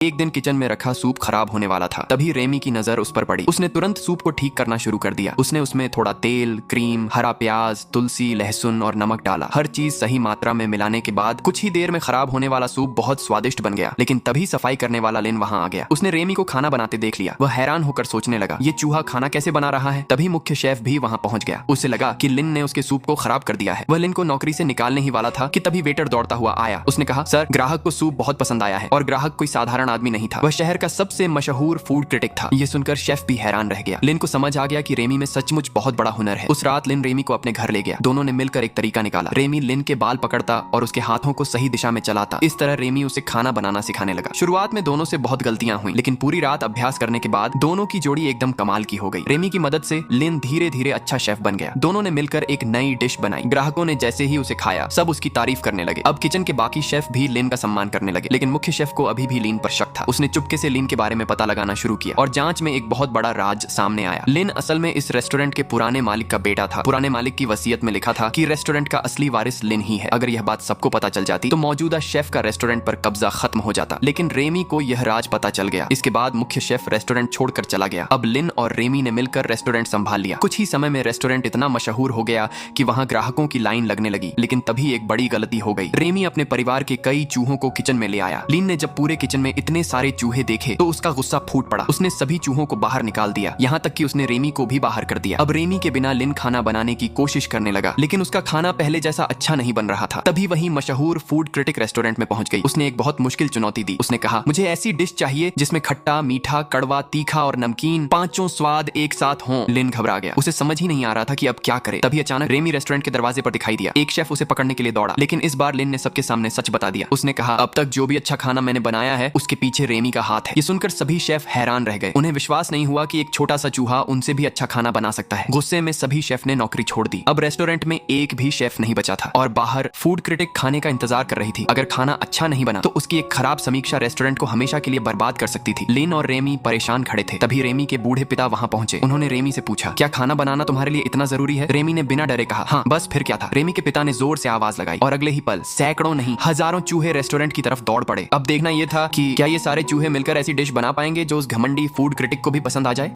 एक दिन किचन में रखा सूप खराब होने वाला था। तभी रेमी की नजर उस पर पड़ी। उसने तुरंत सूप को ठीक करना शुरू कर दिया। उसने उसमें थोड़ा तेल, क्रीम, हरा प्याज, तुलसी, लहसुन और नमक डाला। हर चीज सही मात्रा में मिलाने के बाद कुछ ही देर में खराब होने वाला सूप बहुत स्वादिष्ट बन गया। लेकिन तभी सफाई करने वाला लिन वहां आ गया। उसने रेमी को खाना बनाते देख लिया। वह हैरान होकर सोचने लगा, ये चूहा खाना कैसे बना रहा है। तभी मुख्य शेफ भी वहां पहुंच गया। उसे लगा कि लिन ने उसके सूप को खराब कर दिया है। वह लिन को नौकरी से निकालने ही वाला था कि तभी वेटर दौड़ता हुआ आया। उसने कहा, सर, ग्राहक को सूप बहुत पसंद आया है। और ग्राहक कोई साधारण आदमी नहीं था, वह शहर का सबसे मशहूर फूड क्रिटिक था। ये सुनकर शेफ भी हैरान रह गया। लिन को समझ आ गया कि रेमी में सचमुच बहुत बड़ा हुनर है। उस रात लिन रेमी को अपने घर ले गया। दोनों ने मिलकर एक तरीका निकाला। रेमी लिन के बाल पकड़ता और उसके हाथों को सही दिशा में चलाता। इस तरह रेमी उसे खाना बनाना सिखाने लगा। शुरुआत में दोनों से बहुत गलतियां हुई, लेकिन पूरी रात अभ्यास करने के बाद दोनों की जोड़ी एकदम कमाल की हो गई। रेमी की मदद से लिन धीरे धीरे अच्छा शेफ बन गया। दोनों ने मिलकर एक नई डिश बनाई। ग्राहकों ने जैसे ही उसे खाया, सब उसकी तारीफ करने लगे। अब किचन के बाकी शेफ भी लिन का सम्मान करने लगे, लेकिन मुख्य शेफ को अभी भी लिन पर शक था। उसने चुपके से लिन के बारे में पता लगाना शुरू किया और जांच में एक बहुत बड़ा राज सामने आया। लिन असल में इस रेस्टोरेंट के पुराने मालिक का बेटा था। पुराने मालिक की वसीयत में लिखा था कि रेस्टोरेंट का असली वारिस लिन ही है। अगर यह बात सबको पता चल जाती तो मौजूदा शेफ का रेस्टोरेंट पर कब्जा खत्म हो जाता। लेकिन रेमी को यह राज पता चल गया। इसके बाद मुख्य शेफ रेस्टोरेंट छोड़कर चला गया। अब लिन और रेमी ने मिलकर रेस्टोरेंट संभाल लिया। कुछ ही समय में रेस्टोरेंट इतना मशहूर हो गया कि वहां ग्राहकों की लाइन लगने लगी। लेकिन तभी एक बड़ी गलती हो गई। रेमी अपने परिवार के कई चूहों को किचन में ले आया। लिन ने जब पूरे किचन में इतने सारे चूहे देखे तो उसका गुस्सा फूट पड़ा। उसने सभी चूहों को बाहर निकाल दिया, यहाँ तक कि उसने रेमी को भी बाहर कर दिया। अब रेमी के बिना लिन खाना बनाने की कोशिश करने लगा, लेकिन उसका खाना पहले जैसा अच्छा नहीं बन रहा था। तभी वही मशहूर फूड क्रिटिक रेस्टोरेंट में पहुंच गई। उसने एक बहुत मुश्किल चुनौती दी। उसने कहा, मुझे ऐसी डिश चाहिए जिसमें खट्टा, मीठा, कड़वा, तीखा और नमकीन पांचों स्वाद एक साथ हों। लिन घबरा गया। उसे समझ ही नहीं आ रहा था कि अब क्या करे। तभी अचानक रेमी रेस्टोरेंट के दरवाजे पर दिखाई दिया। एक शेफ उसे पकड़ने के लिए दौड़ा, लेकिन इस बार लिन ने सबके सामने सच बता दिया। उसने कहा, अब तक जो भी अच्छा खाना मैंने बनाया है उसके पीछे रेमी का हाथ है। ये सुनकर सभी शेफ हैरान रह गए। उन्हें विश्वास नहीं हुआ कि एक छोटा सा चूहा उनसे भी अच्छा खाना बना सकता है। गुस्से में सभी शेफ ने नौकरी छोड़ दी। अब रेस्टोरेंट में एक भी शेफ नहीं बचा था और बाहर फूड क्रिटिक खाने का इंतजार कर रही थी। अगर खाना अच्छा नहीं बना तो उसकी एक खराब समीक्षा रेस्टोरेंट को हमेशा के लिए बर्बाद कर सकती थी। लिन और रेमी परेशान खड़े थे। तभी रेमी के बूढ़े पिता वहां पहुंचे। उन्होंने रेमी से पूछा, क्या खाना बनाना तुम्हारे लिए इतना जरूरी है? रेमी ने बिना डरे कहा, हाँ, बस फिर क्या था। रेमी के पिता ने जोर से आवाज लगाई और अगले ही पल सैकड़ों नहीं हजारों चूहे रेस्टोरेंट की तरफ दौड़ पड़े। अब देखना यह था कि क्या ये सारे चूहे मिलकर ऐसी डिश बना पाएंगे जो उस घमंडी फूड क्रिटिक को भी पसंद आ जाए।